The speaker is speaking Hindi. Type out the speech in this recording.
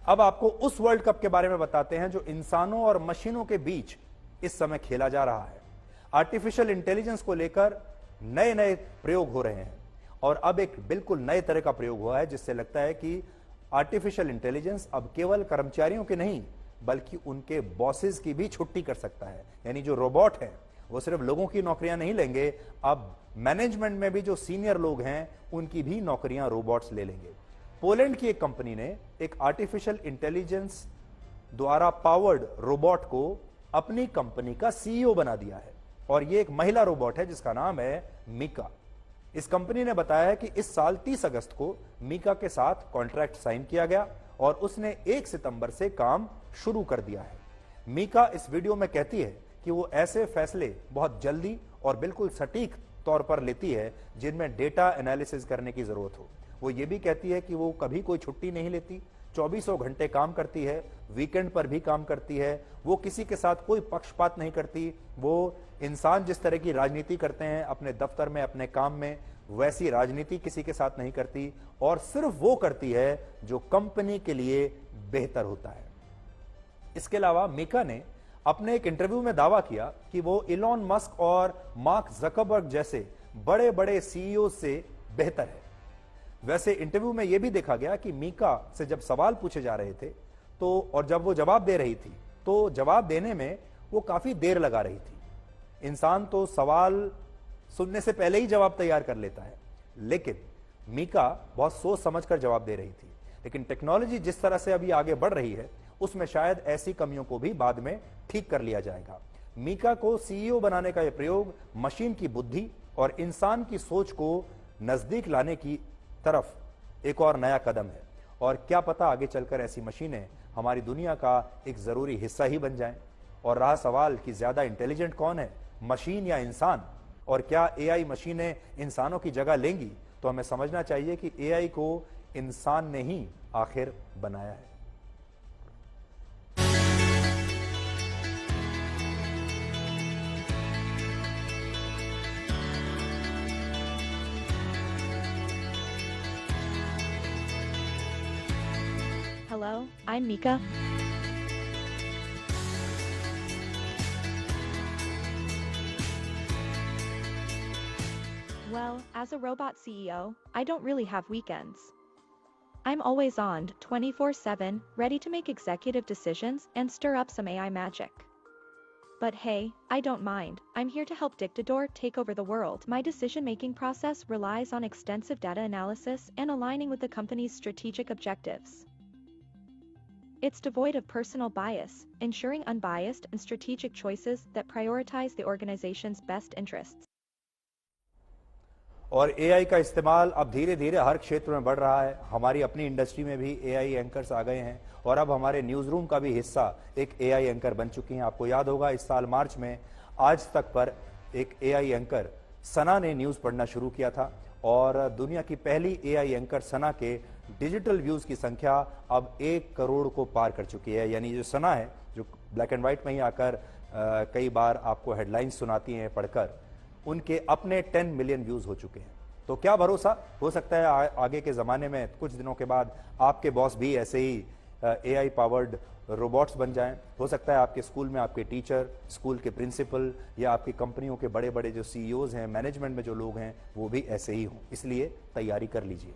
अब आपको उस वर्ल्ड कप के बारे में बताते हैं जो इंसानों और मशीनों के बीच इस समय खेला जा रहा है। आर्टिफिशियल इंटेलिजेंस को लेकर नए नए प्रयोग हो रहे हैं और अब एक बिल्कुल नए तरह का प्रयोग हुआ है जिससे लगता है कि आर्टिफिशियल इंटेलिजेंस अब केवल कर्मचारियों के नहीं बल्कि उनके बॉसेस की भी छुट्टी कर सकता है। यानी जो रोबोट है वो सिर्फ लोगों की नौकरियां नहीं लेंगे, अब मैनेजमेंट में भी जो सीनियर लोग हैं उनकी भी नौकरियां रोबोट्स ले लेंगे। पोलैंड की एक कंपनी ने एक आर्टिफिशियल इंटेलिजेंस द्वारा पावर्ड रोबोट को अपनी कंपनी का सीईओ बना दिया है और यह एक महिला रोबोट है जिसका नाम है मीका। इस कंपनी ने बताया है कि इस साल 30 अगस्त को मीका के साथ कॉन्ट्रैक्ट साइन किया गया और उसने 1 सितंबर से काम शुरू कर दिया है। मीका इस वीडियो में कहती है कि वो ऐसे फैसले बहुत जल्दी और बिल्कुल सटीक तौर पर लेती है जिनमें डेटा एनालिसिस करने की जरूरत हो। वो ये भी कहती है कि वो कभी कोई छुट्टी नहीं लेती, 24 घंटे काम करती है, वीकेंड पर भी काम करती है, वो किसी के साथ कोई पक्षपात नहीं करती। वो इंसान जिस तरह की राजनीति करते हैं अपने दफ्तर में, अपने काम में, वैसी राजनीति किसी के साथ नहीं करती और सिर्फ वो करती है जो कंपनी के लिए बेहतर होता है। इसके अलावा मीका ने अपने एक इंटरव्यू में दावा किया कि वो इलॉन मस्क और मार्क जकरबर्ग जैसे बड़े बड़े सीईओ से बेहतर है। वैसे इंटरव्यू में यह भी देखा गया कि मीका से जब सवाल पूछे जा रहे थे तो और जब वो जवाब दे रही थी तो जवाब देने में वो काफी देर लगा रही थी। इंसान तो सवाल सुनने से पहले ही जवाब तैयार कर लेता है, लेकिन मीका बहुत सोच समझकर जवाब दे रही थी। लेकिन टेक्नोलॉजी जिस तरह से अभी आगे बढ़ रही है उसमें शायद ऐसी कमियों को भी बाद में ठीक कर लिया जाएगा। मीका को सीईओ बनाने का यह प्रयोग मशीन की बुद्धि और इंसान की सोच को नजदीक लाने की तरफ एक और नया कदम है और क्या पता आगे चलकर ऐसी मशीनें हमारी दुनिया का एक जरूरी हिस्सा ही बन जाएं। और रहा सवाल कि ज्यादा इंटेलिजेंट कौन है, मशीन या इंसान, और क्या एआई मशीनें इंसानों की जगह लेंगी, तो हमें समझना चाहिए कि एआई को इंसान ने ही आखिर बनाया है। Hello, I'm Mika. Well, as a robot CEO, I don't really have weekends. I'm always on 24/7, ready to make executive decisions and stir up some AI magic. But hey, I don't mind. I'm here to help Dictador take over the world. My decision-making process relies on extensive data analysis and aligning with the company's strategic objectives. It's devoid of personal bias, ensuring unbiased and strategic choices that prioritize the organization's best interests. और एआई का इस्तेमाल अब धीरे धीरे हर क्षेत्र में बढ़ रहा है। हमारी अपनी इंडस्ट्री में भी एआई एंकर्स आ गए हैं और अब हमारे न्यूज रूम का भी हिस्सा एक एआई एंकर बन चुकी हैं। आपको याद होगा इस साल मार्च में आज तक पर एक एआई एंकर सना ने न्यूज पढ़ना शुरू किया था और दुनिया की पहली एआई एंकर सना के डिजिटल व्यूज की संख्या अब 1 करोड़ को पार कर चुकी है। यानी जो सना है, जो ब्लैक एंड व्हाइट में ही आकर कई बार आपको हेडलाइंस सुनाती हैं पढ़कर, उनके अपने 10 मिलियन व्यूज हो चुके हैं। तो क्या भरोसा, हो सकता है आगे के जमाने में कुछ दिनों के बाद आपके बॉस भी ऐसे ही एआई पावर्ड रोबोट्स बन जाएं। हो सकता है आपके स्कूल में आपके टीचर, स्कूल के प्रिंसिपल या आपकी कंपनियों के बड़े बड़े जो सीईओज हैं, मैनेजमेंट में जो लोग हैं, वो भी ऐसे ही हों। इसलिए तैयारी कर लीजिए।